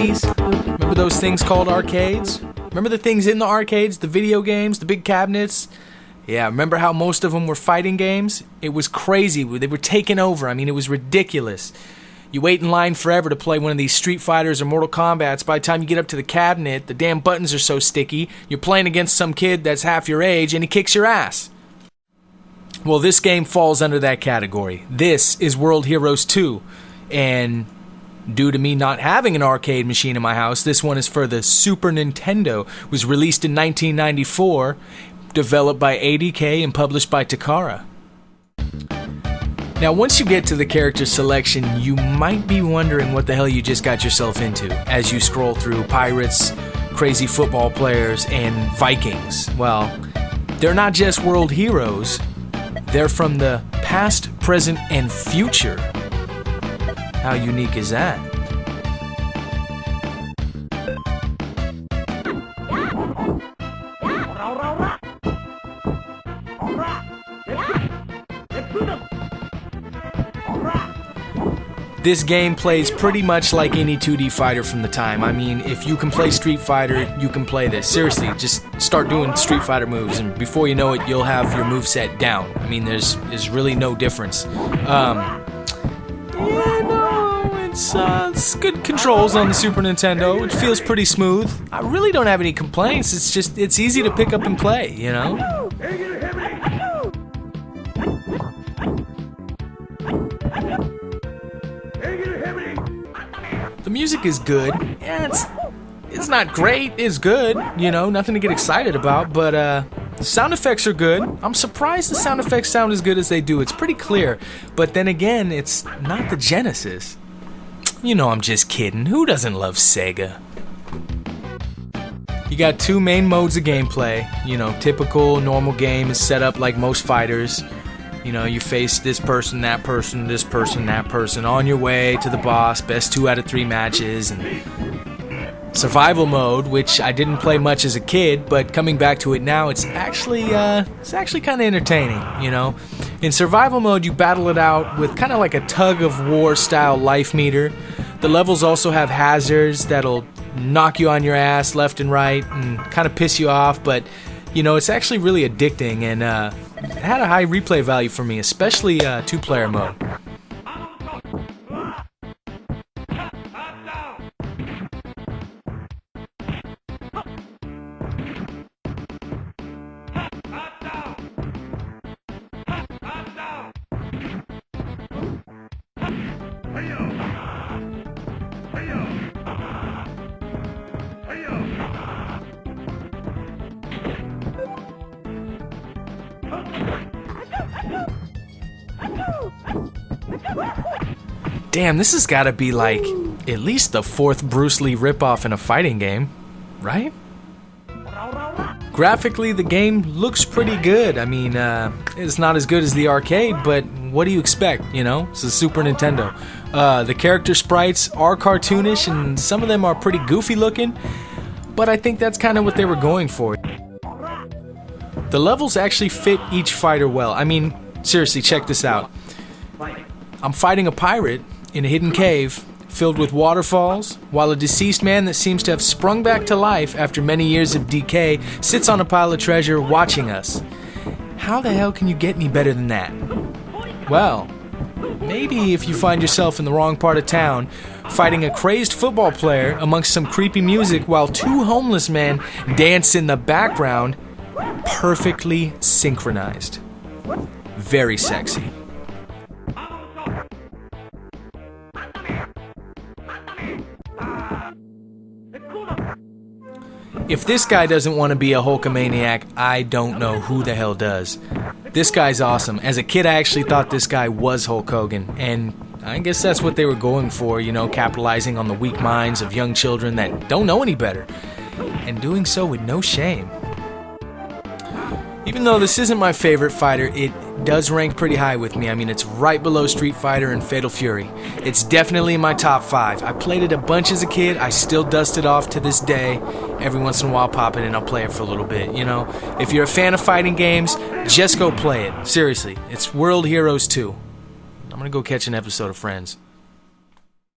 arcades? Remember those things called arcades? Remember the things in the arcades? The video games? The big cabinets? Yeah, remember how most of them were fighting games? It was crazy. They were taking over. I mean, it was ridiculous. You wait in line forever to play one of these Street Fighters or Mortal Kombats. By the time you get up to the cabinet, the damn buttons are so sticky, you're playing against some kid that's half your age and he kicks your ass. Well, this game falls under that category. This is World Heroes 2. And due to me not having an arcade machine in my house, this one is for the Super Nintendo. It was released in 1994, developed by ADK and published by Takara. Now, once you get to the character selection, you might be wondering what the hell you just got yourself into as you scroll through pirates, crazy football players, and Vikings. Well, they're not just world heroes. They're from the past, present, and future. How unique is that? This game plays pretty much like any 2D fighter from the time. I mean, if you can play Street Fighter, you can play this. Seriously, just start doing Street Fighter moves, and before you know it, you'll have your moveset down. I mean, there's really no difference. It's good controls on the Super Nintendo. It feels pretty smooth. I really don't have any complaints. It's easy to pick up and play, you know? The music is good. Yeah, it's not great. It's good, you know, nothing to get excited about, but the sound effects are good. I'm surprised the sound effects sound as good as they do. It's pretty clear, but then again, it's not the Genesis. You know I'm just kidding. Who doesn't love Sega? You got two main modes of gameplay. You know, typical normal game is set up like most fighters. You know, you face this person, that person, this person, that person, on your way to the boss, best 2 out of 3 matches, and survival mode, which I didn't play much as a kid, but coming back to it now, it's actually kind of entertaining, you know. In survival mode, you battle it out with kind of like a tug-of-war style life meter. The levels also have hazards that'll knock you on your ass left and right and kind of piss you off, but you know, it's actually really addicting, and it had a high replay value for me, especially 2-player mode. Damn, this has got to be like at least the 4th Bruce Lee ripoff in a fighting game, right? Graphically, the game looks pretty good. I mean, it's not as good as the arcade, but what do you expect, you know? It's a Super Nintendo. The character sprites are cartoonish, and some of them are pretty goofy looking, but I think that's kind of what they were going for. The levels actually fit each fighter well. I mean, seriously, check this out. I'm fighting a pirate in a hidden cave filled with waterfalls, while a deceased man that seems to have sprung back to life after many years of decay sits on a pile of treasure watching us. How the hell can you get any better than that? Well, maybe if you find yourself in the wrong part of town, fighting a crazed football player amongst some creepy music while 2 homeless men dance in the background, perfectly synchronized. Very sexy. If this guy doesn't want to be a Hulkamaniac, I don't know who the hell does. This guy's awesome. As a kid, I actually thought this guy was Hulk Hogan, and I guess that's what they were going for, you know, capitalizing on the weak minds of young children that don't know any better, and doing so with no shame. Even though this isn't my favorite fighter, it does rank pretty high with me. I mean, it's right below Street Fighter and Fatal Fury. It's definitely in my top 5. I played it a bunch as a kid. I still dust it off to this day. Every once in a while, pop it and I'll play it for a little bit, you know? If you're a fan of fighting games, just go play it. Seriously, it's World Heroes 2. I'm gonna go catch an episode of Friends.